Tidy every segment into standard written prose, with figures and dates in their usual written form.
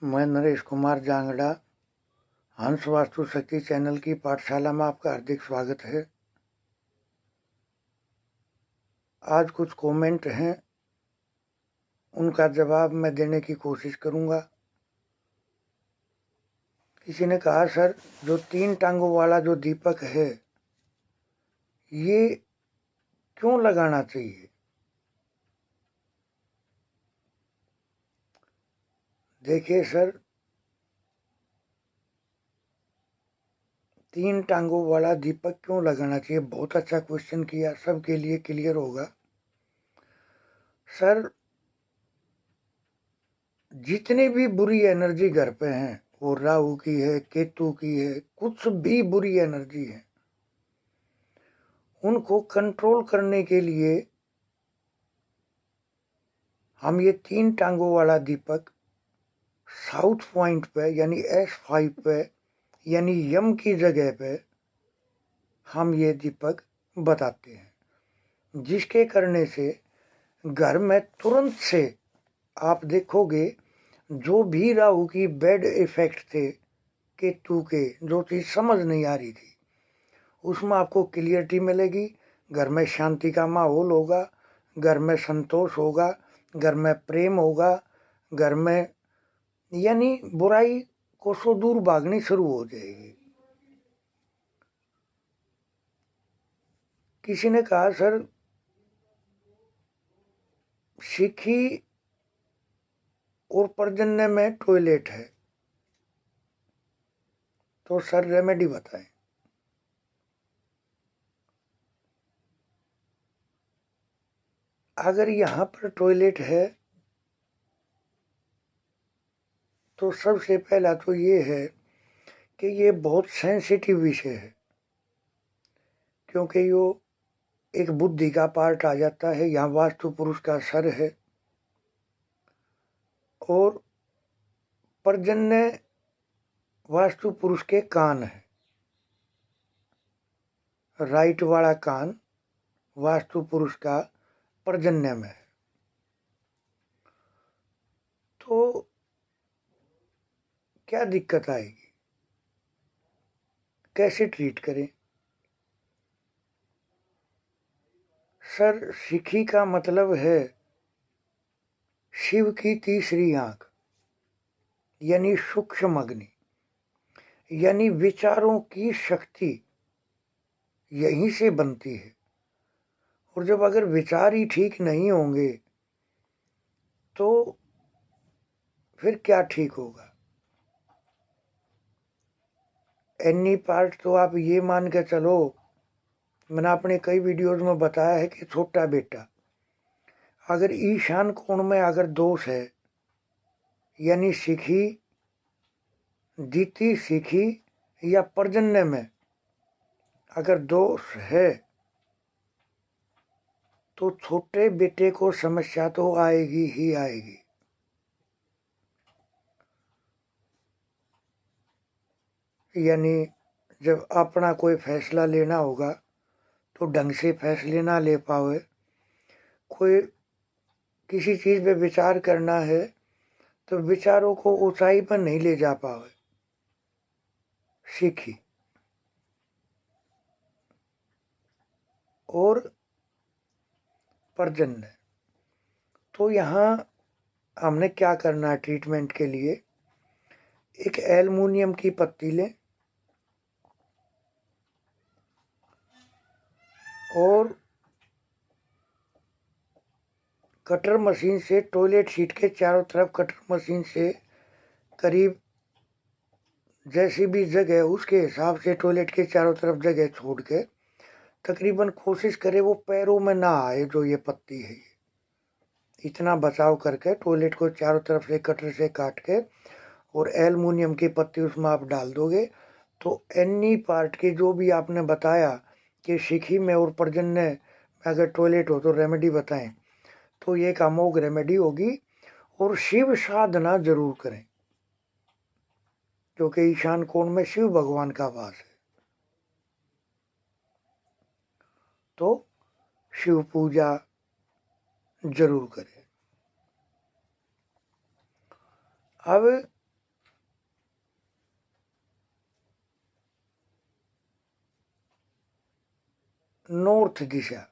मैं नरेश कुमार जांगड़ा हंस वास्तु शक्ति चैनल की पाठशाला में आपका हार्दिक स्वागत है। आज कुछ कमेंट हैं, उनका जवाब मैं देने की कोशिश करूंगा। किसी ने कहा, सर जो 3 टांगों वाला जो दीपक है ये क्यों लगाना चाहिए? देखिए सर, 3 टांगों वाला दीपक क्यों लगाना चाहिए, बहुत अच्छा क्वेश्चन किया, सबके लिए क्लियर होगा। सर, जितनी भी बुरी एनर्जी घर पे हैं, वो राहु की है, केतु की है, कुछ भी बुरी एनर्जी है, उनको कंट्रोल करने के लिए हम ये 3 टांगों वाला दीपक साउथ पॉइंट पे यानी S5 पे यानी यम की जगह पे हम ये दीपक बताते हैं, जिसके करने से घर में तुरंत से आप देखोगे जो भी राहु की बैड इफेक्ट थे, केतु के, जो चीज़ समझ नहीं आ रही थी, उसमें आपको क्लियरिटी मिलेगी। घर में शांति का माहौल होगा, घर में संतोष होगा, घर में प्रेम होगा, घर में यानी बुराई को सो दूर भागनी शुरू हो जाएगी। किसी ने कहा, सर शिखी और पर्जन्य में टॉयलेट है, तो सर रेमेडी बताएं। अगर यहाँ पर टॉयलेट है तो सबसे पहला तो ये है कि ये बहुत सेंसिटिव विषय है, क्योंकि यो एक बुद्धि का पार्ट आ जाता है। यहाँ वास्तु पुरुष का सर है और पर्जन्य वास्तु पुरुष के कान है। राइट वाला कान वास्तु पुरुष का पर्जन्य में है। तो क्या दिक्कत आएगी, कैसे ट्रीट करें? सर शिखी का मतलब है शिव की तीसरी आंख, यानी सूक्ष्म अग्नि, यानी विचारों की शक्ति यहीं से बनती है। और जब अगर विचार ही ठीक नहीं होंगे तो फिर क्या ठीक होगा? एनी पार्ट तो आप ये मान के चलो, मैंने अपने कई वीडियोज में बताया है कि छोटा बेटा अगर ईशान कोण में अगर दोष है, यानी शिखी, द्वितीय शिखी या पर्जन्य में अगर दोष है, तो छोटे बेटे को समस्या तो आएगी ही आएगी। यानी जब अपना कोई फैसला लेना होगा तो ढंग से फैसले ना ले पावे, कोई किसी चीज़ पे विचार करना है तो विचारों को ऊंचाई पर नहीं ले जा पावे, सीखी। और पर्जन्य, तो यहाँ हमने क्या करना है ट्रीटमेंट के लिए? एक एल्युमिनियम की पत्ती लें और कटर मशीन से टॉयलेट सीट के चारों तरफ कटर मशीन से करीब जैसी भी जगह उसके हिसाब से टॉयलेट के चारों तरफ जगह छोड़ के तकरीबन कोशिश करे वो पैरों में ना आए। जो ये पत्ती है, इतना बचाव करके टॉयलेट को चारों तरफ से कटर से काट के और एल्युमिनियम की पत्ती उसमें आप डाल दोगे, तो एनी पार्ट की जो भी आपने बताया कि शिखी में और पर्जन्य में अगर टॉयलेट हो तो रेमेडी बताएं, तो ये एक अमोघ रेमेडी होगी। और शिव साधना जरूर करें, क्योंकि ईशान कोण में शिव भगवान का वास है। तो शिव पूजा जरूर करें। अब नॉर्थ दिशा।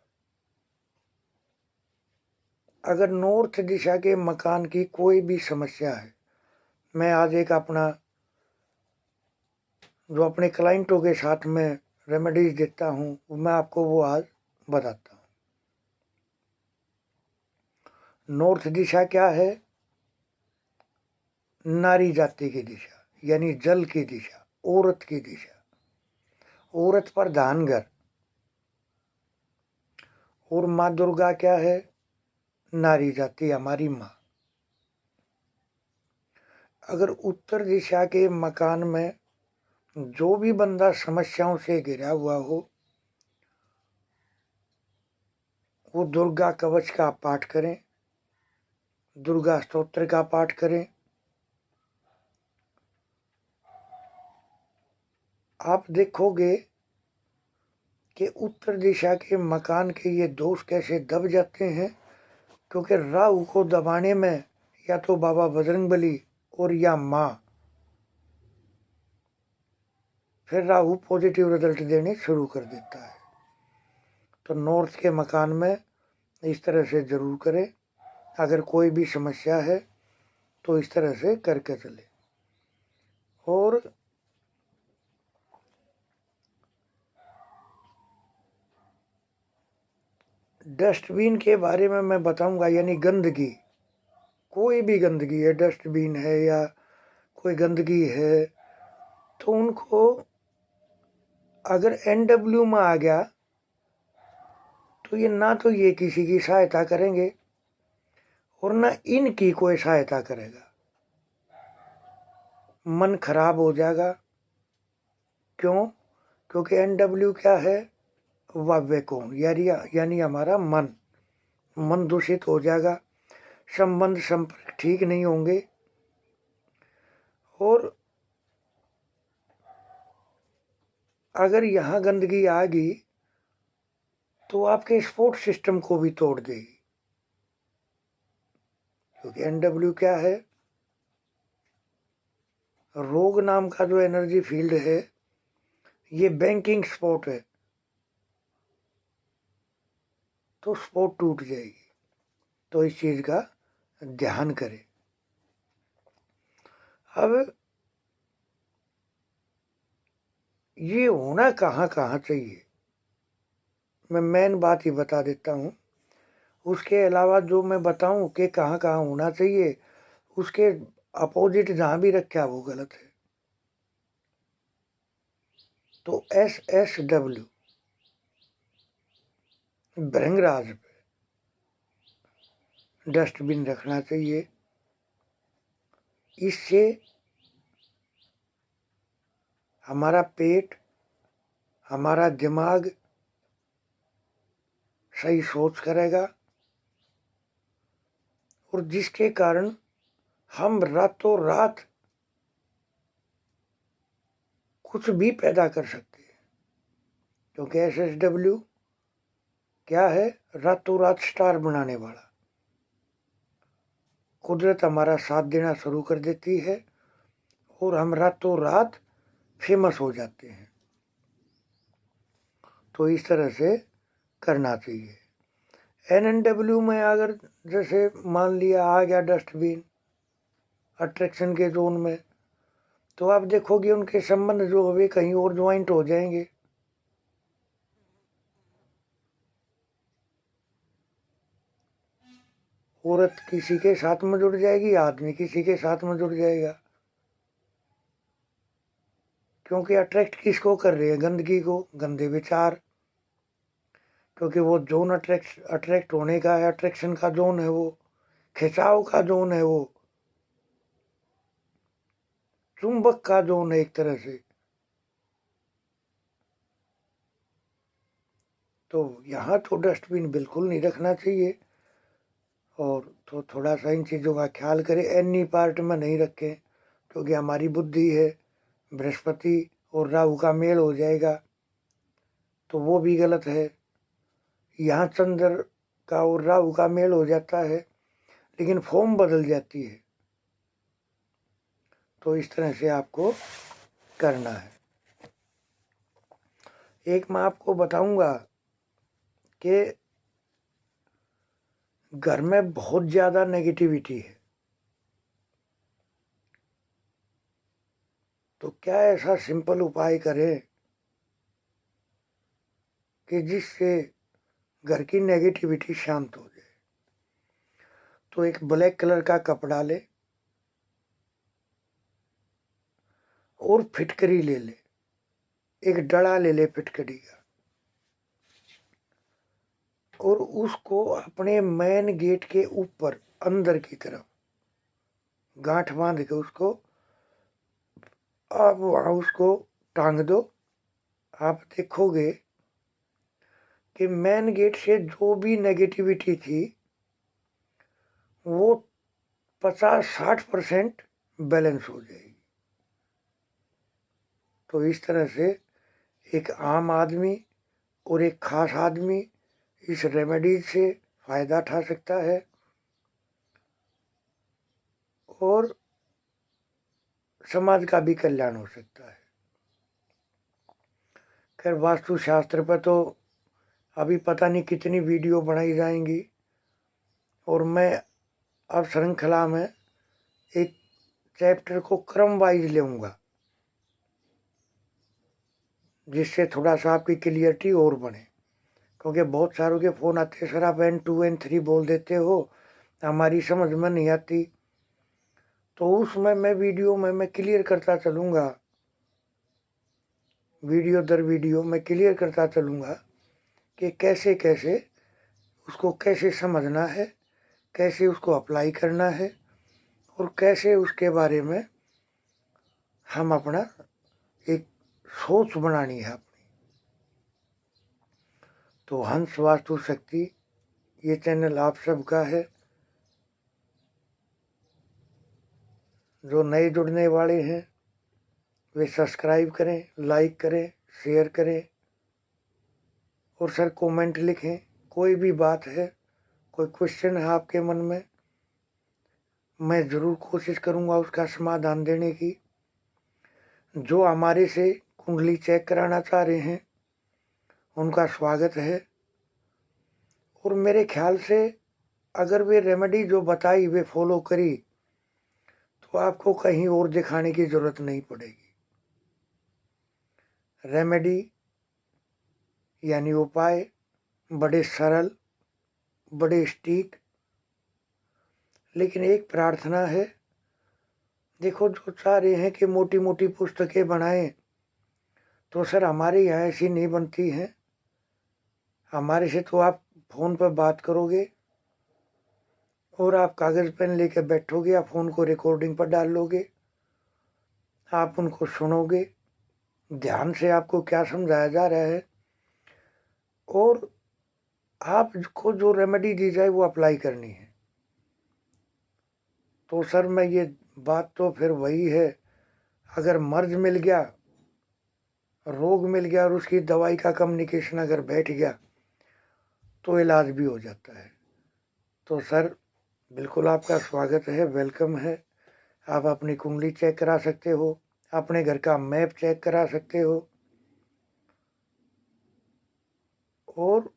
अगर नॉर्थ दिशा के मकान की कोई भी समस्या है, मैं आज एक अपना जो अपने क्लाइंटों के साथ में रेमेडीज देता हूँ, मैं आपको वो आज बताता हूँ। नॉर्थ दिशा क्या है? नारी जाति की दिशा, यानी जल की दिशा, औरत की दिशा, औरत पर धानगर। और माँ दुर्गा क्या है? नारी जाति, हमारी माँ। अगर उत्तर दिशा के मकान में जो भी बंदा समस्याओं से घिरा हुआ हो, वो दुर्गा कवच का पाठ करें, दुर्गा स्तोत्र का पाठ करें। आप देखोगे कि उत्तर दिशा के मकान के ये दोष कैसे दब जाते हैं, क्योंकि राहु को दबाने में या तो बाबा बजरंगबली और या माँ, फिर राहु पॉजिटिव रिजल्ट देने शुरू कर देता है। तो नॉर्थ के मकान में इस तरह से ज़रूर करें। अगर कोई भी समस्या है तो इस तरह से करके चले। और डस्टबिन के बारे में मैं बताऊंगा, यानी गंदगी, कोई भी गंदगी है, डस्टबिन है या कोई गंदगी है, तो उनको अगर NW में आ गया तो ये ना तो ये किसी की सहायता करेंगे और ना इनकी कोई सहायता करेगा। मन खराब हो जाएगा। क्यों? क्योंकि NW क्या है? वाव्य कोण, यानी हमारा मन दूषित हो जाएगा, संबंध संपर्क ठीक नहीं होंगे। और अगर यहाँ गंदगी आ गई तो आपके स्पोर्ट सिस्टम को भी तोड़ देगी। क्योंकि NW क्या है? रोग नाम का जो एनर्जी फील्ड है, ये बैंकिंग स्पोर्ट है, तो स्पोर्ट टूट जाएगी। तो इस चीज़ का ध्यान करें। अब ये होना कहाँ कहाँ चाहिए, मैं मेन बात ही बता देता हूँ। उसके अलावा जो मैं बताऊँ कि कहाँ कहाँ होना चाहिए, उसके अपोजिट जहाँ भी रखा वो गलत है। तो SSW भृंगराज पे डस्टबिन रखना चाहिए। इससे हमारा पेट, हमारा दिमाग सही सोच करेगा, और जिसके कारण हम रातों रात कुछ भी पैदा कर सकते हैं। क्योंकि SSW क्या है? रातों रात स्टार बनाने वाला। कुदरत हमारा साथ देना शुरू कर देती है और हम रातों रात फेमस हो जाते हैं। तो इस तरह से करना चाहिए। NNW में अगर जैसे मान लिया आ गया डस्टबिन अट्रैक्शन के जोन में, तो आप देखोगे उनके संबंध जो हुए कहीं और ज्वाइंट हो जाएंगे। औरत किसी के साथ में जुड़ जाएगी, आदमी किसी के साथ में जुड़ जाएगा। क्योंकि अट्रैक्ट किसको कर रहे हैं? गंदगी को, गंदे विचार। क्योंकि वो जोन अट्रैक्ट होने का है, अट्रैक्शन का जोन है, वो खिंचाव का जोन है, वो चुंबक का जोन है एक तरह से। तो यहाँ तो डस्टबिन बिल्कुल नहीं रखना चाहिए। और तो थोड़ा सा इन चीज़ों का ख्याल करें। एनी पार्ट में नहीं रखें, क्योंकि हमारी बुद्धि है, बृहस्पति और राहु का मेल हो जाएगा, तो वो भी गलत है। यहाँ चंद्र का और राहु का मेल हो जाता है, लेकिन फॉर्म बदल जाती है। तो इस तरह से आपको करना है। एक मैं आपको बताऊंगा कि घर में बहुत ज़्यादा नेगेटिविटी है, तो क्या ऐसा सिंपल उपाय करें कि जिससे घर की नेगेटिविटी शांत हो जाए। तो एक ब्लैक कलर का कपड़ा ले और फिटकरी ले ले, एक डड़ा ले ले फिटकरी का, और उसको अपने मेन गेट के ऊपर अंदर की तरफ गांठ बांध के उसको आप वहाँ उसको टांग दो। आप देखोगे कि मेन गेट से जो भी नेगेटिविटी थी वो 50-60% बैलेंस हो जाएगी। तो इस तरह से एक आम आदमी और एक खास आदमी इस रेमेडीज से फ़ायदा उठा सकता है और समाज का भी कल्याण हो सकता है। खैर वास्तुशास्त्र पर तो अभी पता नहीं कितनी वीडियो बनाई जाएंगी, और मैं अब श्रृंखला में एक चैप्टर को क्रम वाइज लेऊंगा, जिससे थोड़ा सा आपकी क्लियरिटी और बने। क्योंकि बहुत सारों के फ़ोन आते हैं, सर आप N2 N3 बोल देते हो, हमारी समझ में नहीं आती। तो उसमें मैं वीडियो में मैं क्लियर करता चलूँगा, वीडियो दर वीडियो मैं क्लियर करता चलूँगा कि कैसे कैसे उसको कैसे समझना है, कैसे उसको अप्लाई करना है, और कैसे उसके बारे में हम अपना एक सोच बनानी है अपनी। तो हंस वास्तु शक्ति ये चैनल आप सबका है। जो नए जुड़ने वाले हैं वे सब्सक्राइब करें, लाइक करें, शेयर करें, और सर कमेंट लिखें। कोई भी बात है, कोई क्वेश्चन है आपके मन में, मैं ज़रूर कोशिश करूँगा उसका समाधान देने की। जो हमारे से कुंडली चेक कराना चाह रहे हैं उनका स्वागत है, और मेरे ख्याल से अगर वे रेमेडी जो बताई वे फॉलो करी तो आपको कहीं और दिखाने की ज़रूरत नहीं पड़ेगी। रेमेडी यानी उपाय बड़े सरल, बड़े सटीक, लेकिन एक प्रार्थना है। देखो जो चाह रहे हैं कि मोटी मोटी पुस्तकें बनाएं, तो सर हमारे यहाँ ऐसी नहीं बनती हैं। हमारे से तो आप फ़ोन पर बात करोगे और आप कागज़ पेन लेके बैठोगे या फ़ोन को रिकॉर्डिंग पर डाल लोगे, आप उनको सुनोगे, ध्यान से आपको क्या समझाया जा रहा है, और आपको जो रेमेडी दी जाए वो अप्लाई करनी है। तो सर मैं ये बात तो फिर वही है, अगर मर्ज मिल गया, रोग मिल गया और उसकी दवाई का कम्युनिकेशन अगर बैठ गया तो इलाज भी हो जाता है। तो सर बिल्कुल आपका स्वागत है, वेलकम है। आप अपनी कुंडली चेक करा सकते हो, अपने घर का मैप चेक करा सकते हो, और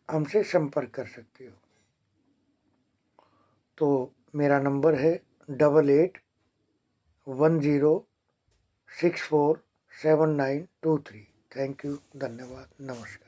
हमसे संपर्क कर सकते हो। तो मेरा नंबर है 8810647923। थैंक यू, धन्यवाद, नमस्कार।